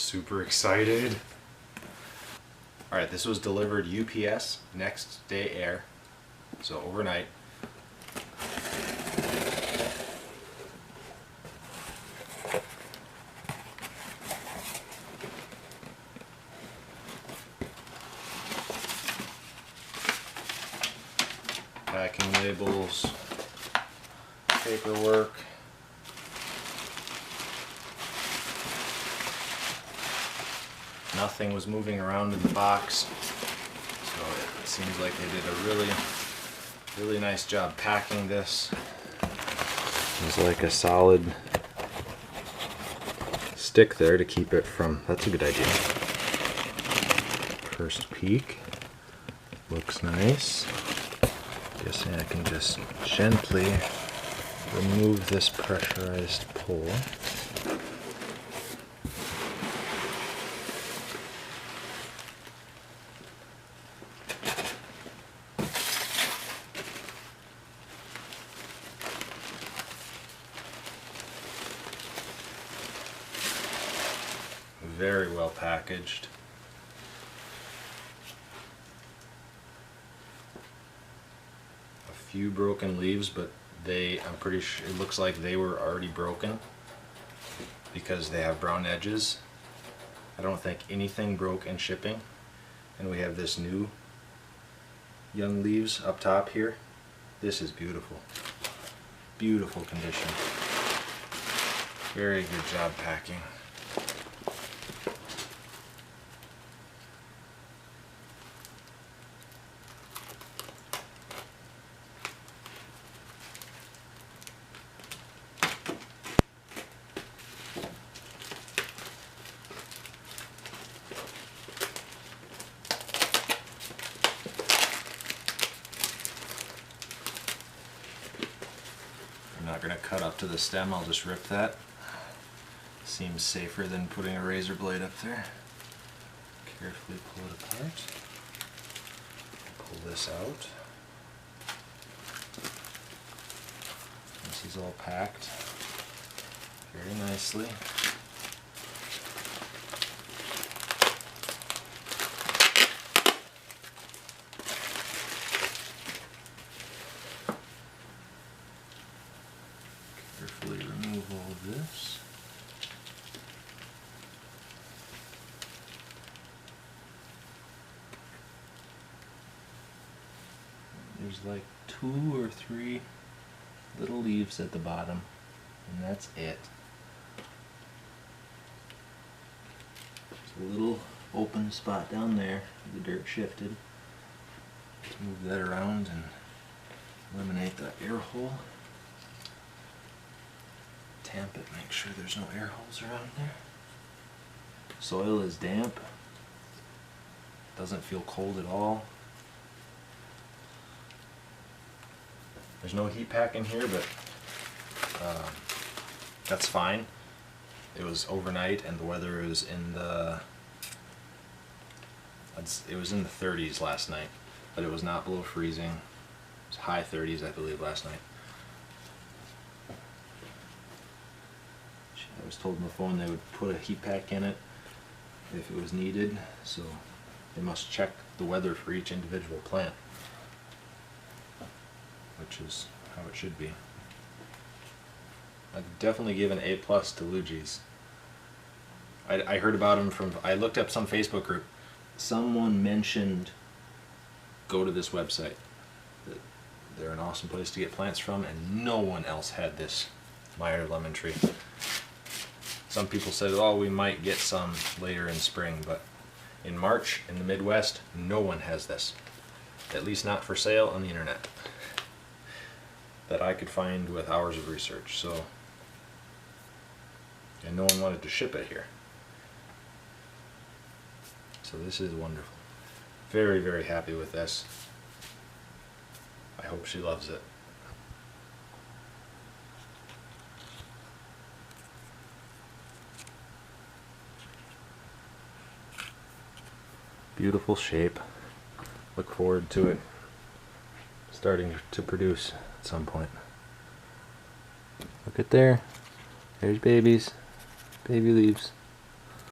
super excited. Alright, this was delivered UPS, next day air, so overnight. Packing labels, paperwork. Nothing was moving around in the box, so it seems like they did a really nice job packing this. There's like a solid stick there to keep it from, that's a good idea. First peek, looks nice. Guessing I can just gently remove this pressurized pull. Very well packaged. A few broken leaves, but I'm pretty sure it looks like they were already broken because they have brown edges. I don't think anything broke in shipping. And we have this new young leaves up top here. This is beautiful. Beautiful condition. Very good job packing. I'm not going to cut up to the stem, I'll just rip that. Seems safer than putting a razor blade up there. Carefully pull it apart. Pull this out. This is all packed very nicely. Carefully remove all of this. There's like 2 or 3 little leaves at the bottom, and that's it. There's a little open spot down there, the dirt shifted. Let's move that around and eliminate that air hole. Tamp it, make sure there's no air holes around there. Soil is damp, doesn't feel cold at all. There's no heat pack in here, but that's fine. It was overnight and the weather was in the 30s last night, but it was not below freezing. It was high 30s, I believe, last night. I was told on the phone they would put a heat pack in it if it was needed, so they must check the weather for each individual plant, which is how it should be. I'd definitely give an A+ to Logee's. I heard about them from, I looked up some Facebook group. Someone mentioned go to this website. They're an awesome place to get plants from, and no one else had this Meyer Lemon tree. Some people said, oh, we might get some later in spring, but in March in the Midwest, no one has this. At least not for sale on the internet that I could find with hours of research. So, and no one wanted to ship it here. So this is wonderful. Very, very happy with this. I hope she loves it. Beautiful shape. Look forward to it starting to produce at some point. Look at there. There's babies. Baby leaves.